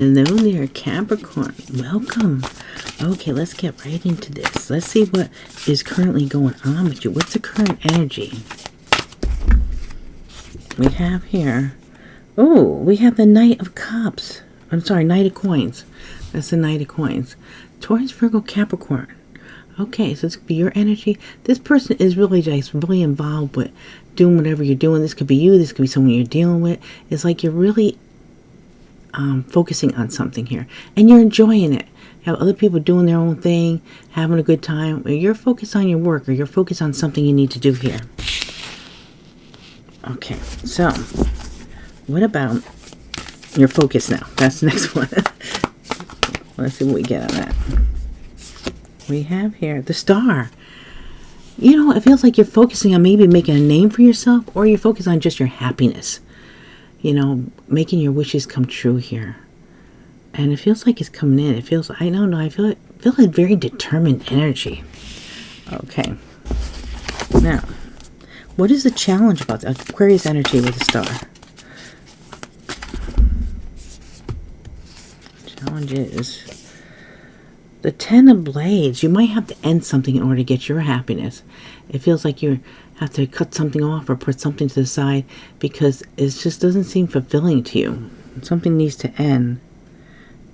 Hello there, Capricorn. Welcome. Okay, let's get right into this. Let's see what is currently going on with you. What's the current energy? We have here. Oh, we have the Knight of Cups. I'm sorry, Knight of Coins. That's the Knight of Coins. Taurus, Virgo, Capricorn. Okay, so this could be your energy. This person is really just really involved with doing whatever you're doing. This could be you. This could be someone you're dealing with. It's like you're really focusing on something here, and you're enjoying it. You have other people doing their own thing, having a good time. You're focused on your work, or you're focused on something you need to do here. Okay, so what about your focus now? That's the next one. Let's see what we get on that. We have here the Star. You know, it feels like you're focusing on maybe making a name for yourself, or you're focused on just your happiness. You know, making your wishes come true here. And it feels like it's coming in. It feels, I don't know, I feel a very determined energy. Okay. Now, what is the challenge about the Aquarius energy with the Star? Challenge is the Ten of Blades. You might have to end something in order to get your happiness. It feels like you have to cut something off or put something to the side because it just doesn't seem fulfilling to you. Something needs to end.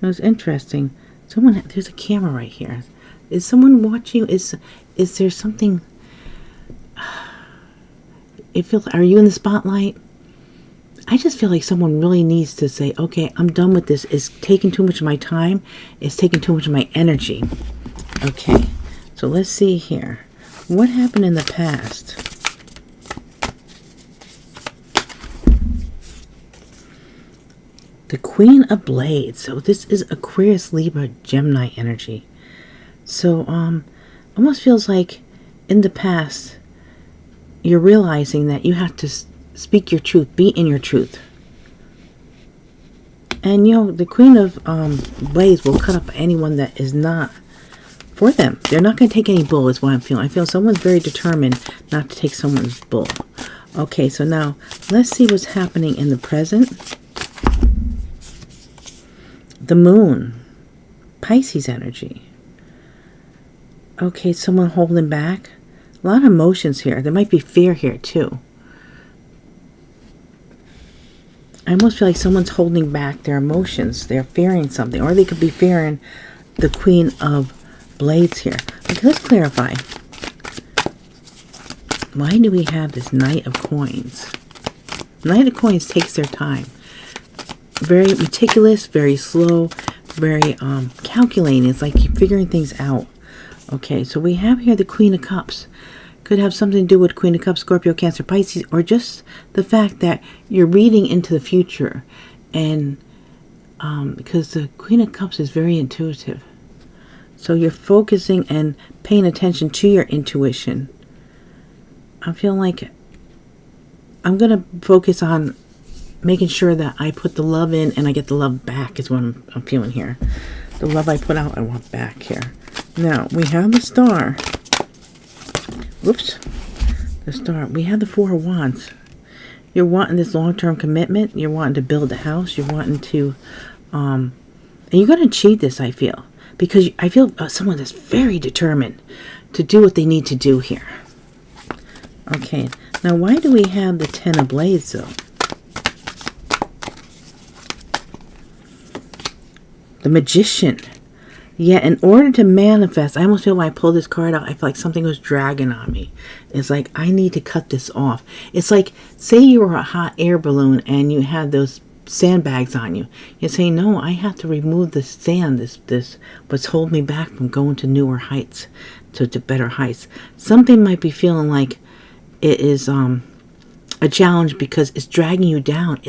It was interesting. There's a camera right here. Is someone watching you? Is there something? Are you in the spotlight? I just feel like someone really needs to say, okay, I'm done with this. It's taking too much of my time. It's taking too much of my energy. Okay, so let's see here. What happened in the past? The Queen of Blades. So this is Aquarius, Libra, Gemini energy. So almost feels like in the past you're realizing that you have to speak your truth, be in your truth. And you know, the Queen of Blades will cut up anyone that is not for them. They're not going to take any bull is what I'm feeling. I feel someone's very determined not to take someone's bull. Okay, so now let's see what's happening in the present. The Moon, Pisces energy. Okay, someone holding back. A lot of emotions here. There might be fear here too. I almost feel like someone's holding back their emotions. They're fearing something. Or they could be fearing the Queen of Blades here. Okay, let's clarify. Why do we have this Knight of Coins? Knight of Coins takes their time. Very meticulous, very slow, very calculating. It's like you're figuring things out. Okay, so we have here the Queen of Cups. Could have something to do with Queen of Cups, Scorpio, Cancer, Pisces, or just the fact that you're reading into the future. And because the Queen of Cups is very intuitive. So you're focusing and paying attention to your intuition. I feel like I'm going to focus on making sure that I put the love in and I get the love back is what I'm feeling here. The love I put out, I want back here. Now, we have the Star. Whoops. The Star. We have the Four of Wands. You're wanting this long-term commitment. You're wanting to build a house. You're wanting to... and you're going to achieve this, I feel. Because I feel someone that's very determined to do what they need to do here. Okay. Now, why do we have the Ten of Blades, though? The Magician. Yeah, in order to manifest, I almost feel when I pull this card out, I feel like something was dragging on me. It's like, I need to cut this off. It's like, say you were a hot air balloon and you had those sandbags on you. You say, no, I have to remove the sand, this what's holding me back from going to newer heights, to better heights. Something might be feeling like it is a challenge because it's dragging you down.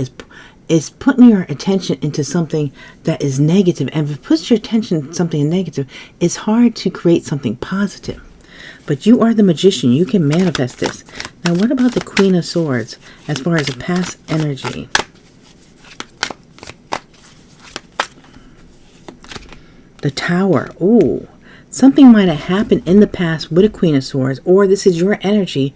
Is putting your attention into something that is negative. And if it puts your attention into something negative, it's hard to create something positive. But you are the Magician. You can manifest this. Now, what about the Queen of Swords as far as the past energy? The Tower. Ooh. Something might have happened in the past with a Queen of Swords, or this is your energy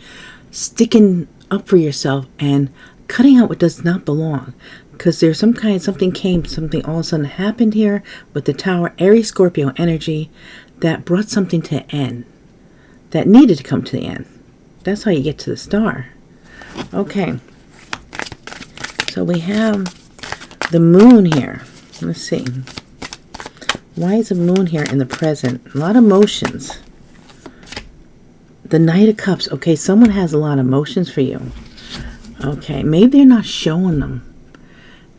sticking up for yourself and cutting out what does not belong. Because there's something all of a sudden happened here with the Tower, Aries, Scorpio energy that brought something to an end, that needed to come to the end. That's how you get to the star. Okay. So we have the moon here. Let's see. Why is the moon here in the present? A lot of emotions. The Knight of Cups. Okay, someone has a lot of emotions for you. Okay, maybe they're not showing them.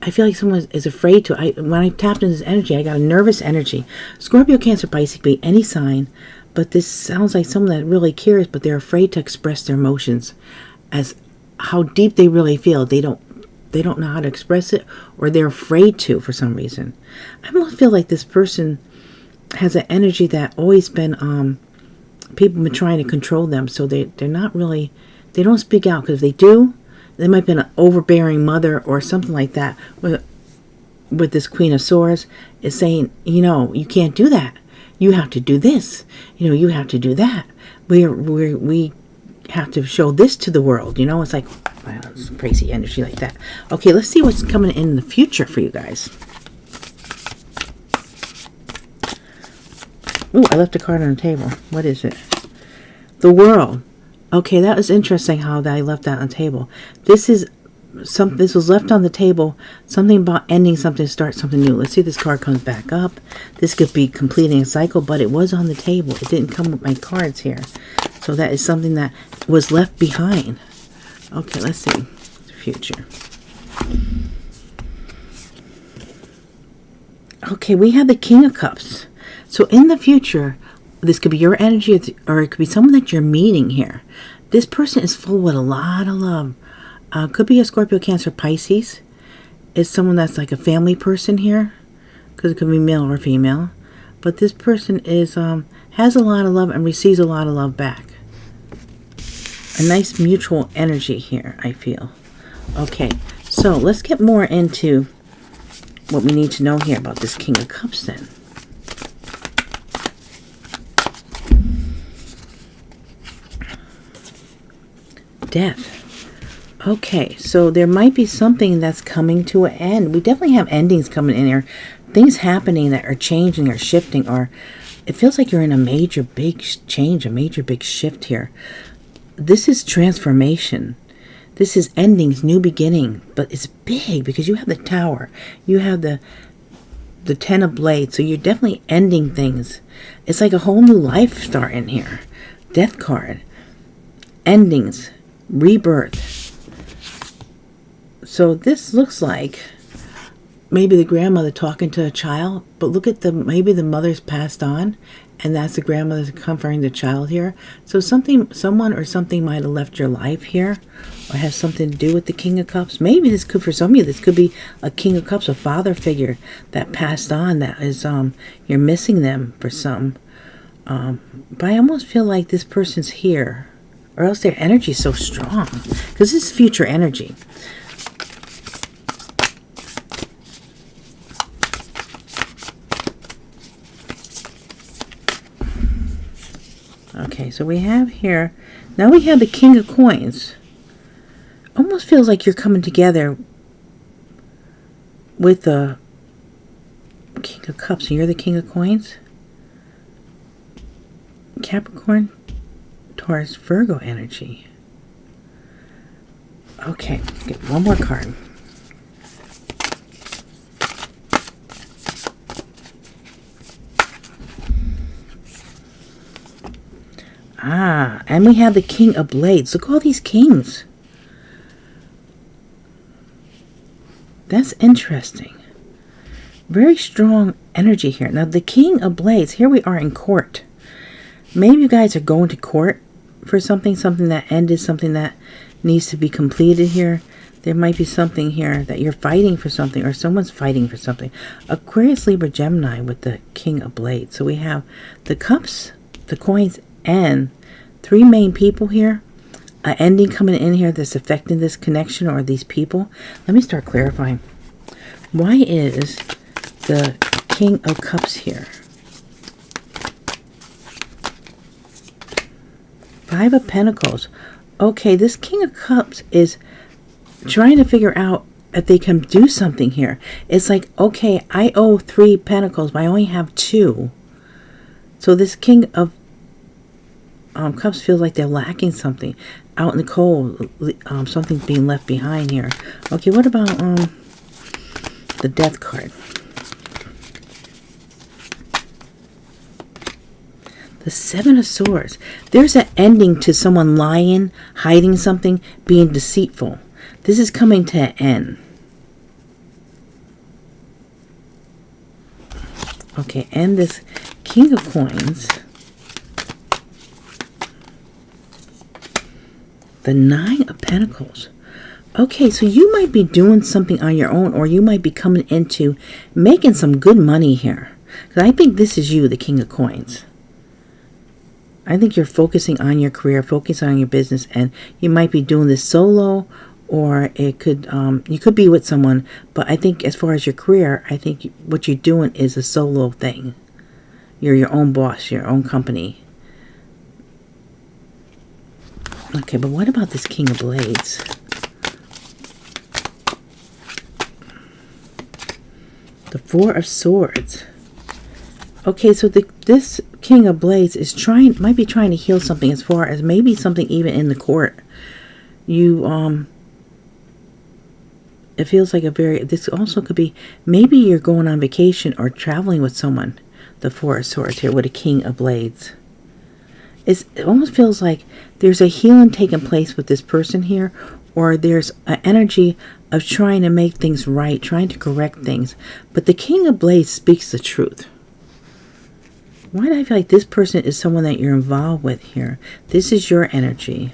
I feel like someone is afraid to. When I tapped into this energy, I got a nervous energy. Scorpio, Cancer, Pisces, be any sign, but this sounds like someone that really cares, but they're afraid to express their emotions, as how deep they really feel. They don't know how to express it, or they're afraid to for some reason. I almost feel like this person has an energy that always been people have been trying to control them, so they're not really. They don't speak out, because if they do, they might have been an overbearing mother or something like that. With this Queen of Swords is saying, you can't do that. You have to do this. You have to do that. We have to show this to the world. It's like, wow, it's crazy energy like that. Okay, let's see what's coming in the future for you guys. Ooh, I left a card on the table. What is it? The World. Okay, that was interesting how I left that on the table. This was left on the table. Something about ending something, start something new. Let's see if this card comes back up. This could be completing a cycle, but it was on the table. It didn't come with my cards here. So that is something that was left behind. Okay, let's see. The future. Okay, we have the King of Cups. So in the future, this could be your energy, or it could be someone that you're meeting here. This person is full with a lot of love. Could be a Scorpio, Cancer, Pisces. It's someone that's like a family person here, because it could be male or female. But this person is has a lot of love and receives a lot of love back. A nice mutual energy here, I feel. Okay, so let's get more into what we need to know here about this King of Cups then. Death. Okay, so there might be something that's coming to an end. We definitely have endings coming in here. Things happening that are changing or shifting, or it feels like you're in a major big change, a major big shift here. This is transformation. This is endings, new beginning, but it's big because you have the Tower. You have the Ten of Blades, so you're definitely ending things. It's like a whole new life starting here. Death card. Endings. Rebirth. So this looks like maybe the grandmother talking to a child, but look at maybe the mother's passed on, and that's the grandmother comforting the child here. So someone or something might have left your life here, or has something to do with the King of Cups. Maybe this could, for some of you, this could be a King of Cups, a father figure that passed on, that is, you're missing them for some. But I almost feel like this person's here, or else their energy is so strong, because this is future energy. Okay, so we have here, now we have the King of Coins. Almost feels like you're coming together with the King of Cups, and you're the King of Coins. Capricorn, Taurus, Virgo energy. Okay, get one more card. And we have the King of Blades. Look at all these kings. That's interesting. Very strong energy here. Now, the King of Blades, here we are in court. Maybe you guys are going to court for something that ended, something that needs to be completed here. There might be something here that you're fighting for something, or someone's fighting for something. Aquarius, Libra, Gemini with the King of Blades. So we have the cups, the coins, and three main people here. An ending coming in here that's affecting this connection or these people. Let me start clarifying. Why is the King of Cups here? Five of Pentacles. Okay, this King of Cups is trying to figure out if they can do something here. It's like, okay, I owe 3 pentacles, but I only have 2. So this King of Cups feels like they're lacking something out in the cold. Something's being left behind here. Okay, what about the Death card? The 7 of Swords. There's an ending to someone lying, hiding something, being deceitful. This is coming to an end. Okay, and this King of Coins. The 9 of Pentacles. Okay, so you might be doing something on your own, or you might be coming into making some good money here. Because I think this is you, the King of Coins. I think you're focusing on your career, focusing on your business, and you might be doing this solo, or it could you could be with someone. But I think as far as your career, I think what you're doing is a solo thing. You're your own boss, your own company. Okay, but what about this King of Blades? The 4 of Swords. Okay, so this King of Blades is might be trying to heal something, as far as maybe something even in the court. You it feels like this also could be, maybe you're going on vacation or traveling with someone. The 4 of Swords here with a King of Blades. It almost feels like there's a healing taking place with this person here, or there's an energy of trying to make things right, trying to correct things. But the King of Blades speaks the truth. Why do I feel like this person is someone that you're involved with here? This is your energy.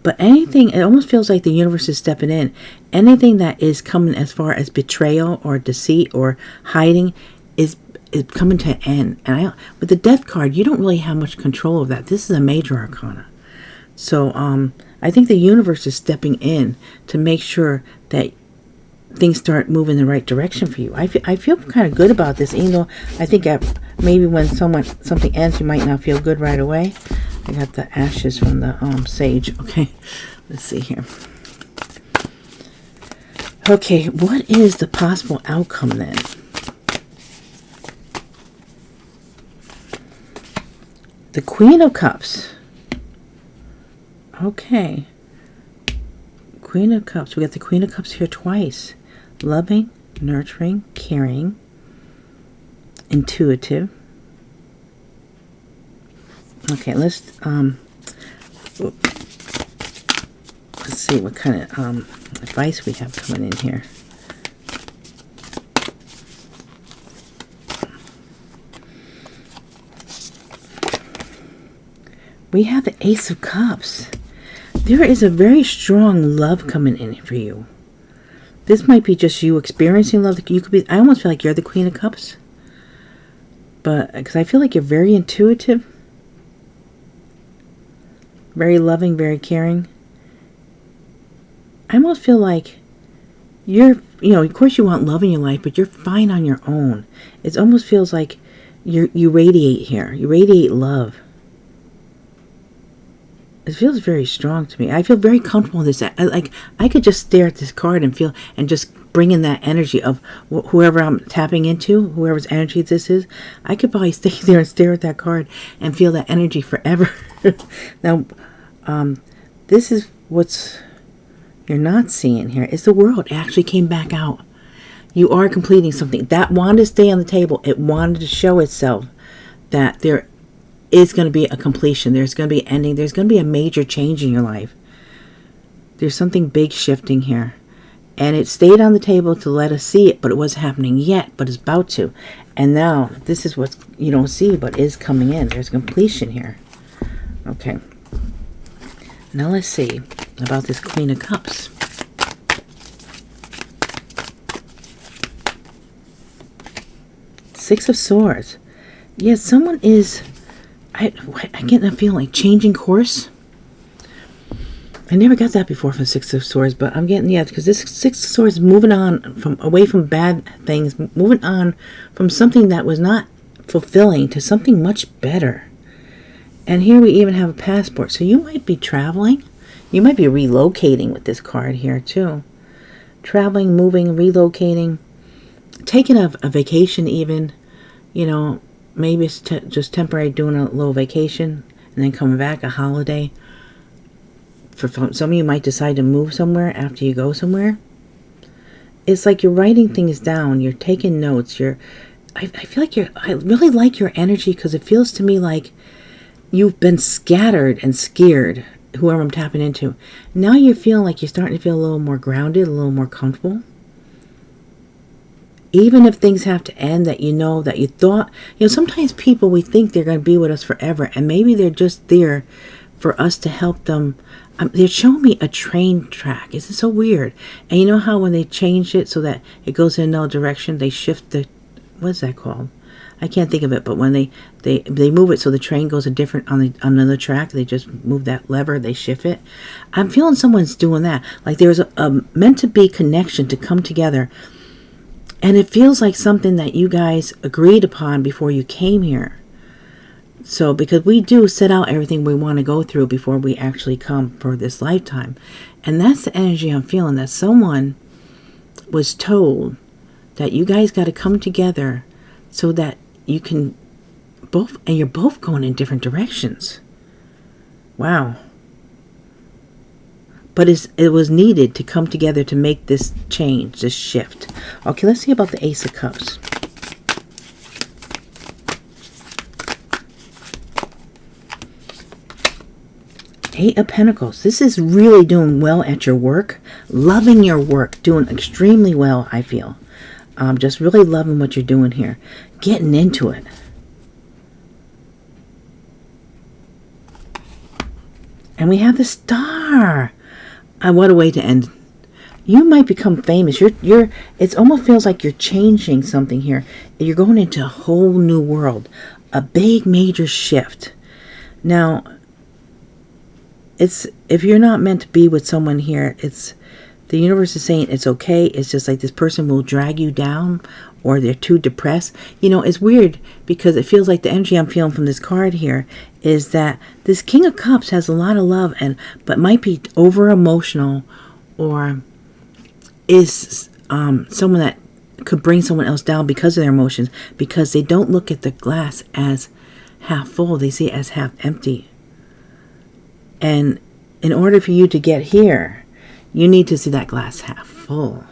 But anything, it almost feels like the universe is stepping in. Anything that is coming as far as betrayal or deceit or hiding is coming to an end. And with the Death card, you don't really have much control of that. This is a major arcana. So I think the universe is stepping in to make sure that things start moving in the right direction for you. I feel kind of good about this, even though I think maybe when something ends, you might not feel good right away. I got the ashes from the sage. Okay, let's see here. Okay, what is the possible outcome then? The Queen of Cups. Okay. Queen of Cups. We got the Queen of Cups here twice. Loving, nurturing, caring, intuitive. Okay, let's see what kind of advice we have coming in here. We have the Ace of Cups. There is a very strong love coming in for you. This might be just you experiencing love. You could be. I almost feel like you're the Queen of Cups, but because I feel like you're very intuitive, very loving, very caring. I almost feel like you're. Of course, you want love in your life, but you're fine on your own. It almost feels like you radiate here. You radiate love. It feels very strong to me. I feel very comfortable in this. I could just stare at this card and just bring in that energy of whoever I'm tapping into, whoever's energy this is. I could probably stay there and stare at that card and feel that energy forever. Now, this is what's you're not seeing here. Is the World actually came back out. You are completing something. That wanted to stay on the table. It wanted to show itself that there is going to be a completion. There's going to be an ending. There's going to be a major change in your life. There's something big shifting here. And it stayed on the table to let us see it, but it wasn't happening yet, but it's about to. And now, this is what you don't see, but is coming in. There's completion here. Okay. Now let's see about this Queen of Cups. Six of Swords. Yes, someone is... I get that feeling, changing course. I never got that before from Six of Swords, but I'm getting, because this Six of Swords is moving on away from bad things, moving on from something that was not fulfilling to something much better. And here we even have a passport. So you might be traveling. You might be relocating with this card here too. traveling, moving, relocating, taking a vacation even, you know, maybe it's just temporary, doing a little vacation and then coming back, a holiday. For some of you might decide to move somewhere after you go somewhere. It's like you're writing things down, you're taking notes, I feel like I really like your energy, because it feels to me like you've been scattered and scared, whoever I'm tapping into. Now you're feeling like you're starting to feel a little more grounded, a little more comfortable. Even if things have to end that you know, that you thought, you know, sometimes people, we think they're going to be with us forever, and maybe they're just there for us to help them. They're showing me a train track. Isn't it so weird? And you know how when they change it so that it goes in another direction, they shift the, what's that called? I can't think of it, but when they move it so the train goes a different on another track, they just move that lever, they shift it. I'm feeling someone's doing that. Like there's a meant to be connection to come together. And it feels like something that you guys agreed upon before you came here. So, because we do set out everything we want to go through before we actually come for this lifetime. And that's the energy I'm feeling, that someone was told that you guys got to come together so that you can both, and you're both going in different directions. Wow. But it was needed to come together to make this change, this shift. Okay, let's see about the Ace of Cups. Eight of Pentacles. This is really doing well at your work. Loving your work. Doing extremely well, I feel. Just really loving what you're doing here. Getting into it. And we have the Star. What a way to end. You might become famous. It almost feels like you're changing something here. You're going into a whole new world. A big major shift. Now, if you're not meant to be with someone here, the universe is saying it's okay. It's just like this person will drag you down, or they're too depressed. You know, it's weird because it feels like the energy I'm feeling from this card here is that this King of Cups has a lot of love, but might be over emotional, or is someone that could bring someone else down because of their emotions, because they don't look at the glass as half full. They see it as half empty. And in order for you to get here, you need to see that glass half full.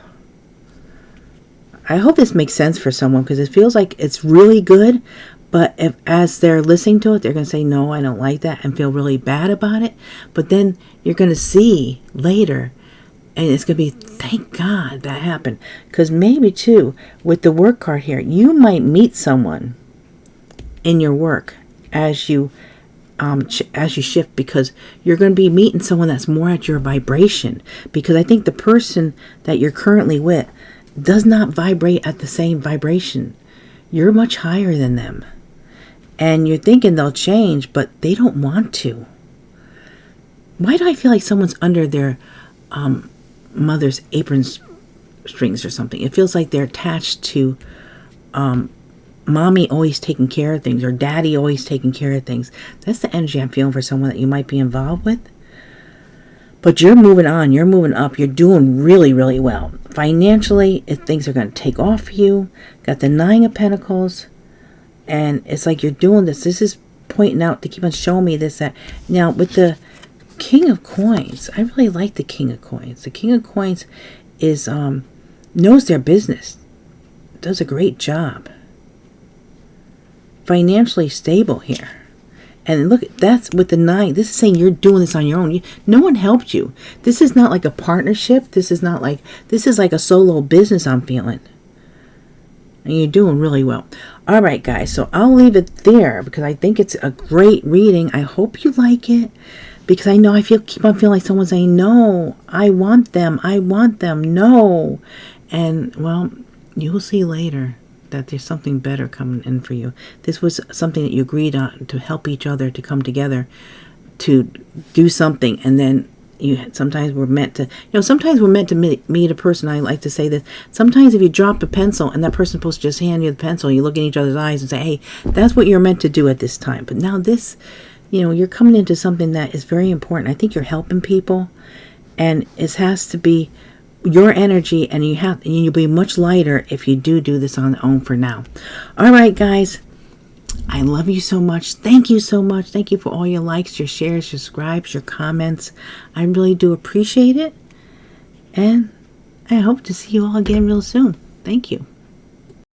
I hope this makes sense for someone, because it feels like it's really good, but as they're listening to it, they're going to say, no, I don't like that, and feel really bad about it. But then you're going to see later, and it's going to be, thank God that happened. Because maybe, too, with the work card here, you might meet someone in your work as you shift, because you're going to be meeting someone that's more at your vibration. Because I think the person that you're currently with does not vibrate at the same vibration. You're much higher than them. And you're thinking they'll change, but they don't want to. Why do I feel like someone's under their mother's apron strings or something? It feels like they're attached to mommy always taking care of things, or daddy always taking care of things. That's the energy I'm feeling for someone that you might be involved with. But you're moving on. You're moving up. You're doing really, really well. Financially, things are going to take off for you. Got the Nine of Pentacles. And it's like you're doing this. This is pointing out to keep on showing me this, that. Now, with the King of Coins, I really like the King of Coins. The King of Coins is knows their business. Does a great job. Financially stable here. And look, that's with the 9. This is saying you're doing this on your own. No one helped you. This is not like a partnership. This is like a solo business I'm feeling. And you're doing really well. All right, guys. So I'll leave it there, because I think it's a great reading. I hope you like it, because I know keep on feeling like someone's saying, no, I want them. No. And, well, you'll see later that there's something better coming in for you. This was something that you agreed on, to help each other, to come together, to do something. And then sometimes we're meant to meet a person. I like to say this. Sometimes if you drop a pencil and that person's supposed to just hand you the pencil, you look in each other's eyes and say, hey, that's what you're meant to do at this time. But now this, you're coming into something that is very important. I think you're helping people, and it has to be your energy, and you'll be much lighter if you do this on your own for now. All right, guys. I love you so much. Thank you so much. Thank you for all your likes, your shares, your subscribes, your comments. I really do appreciate it. And I hope to see you all again real soon. Thank you.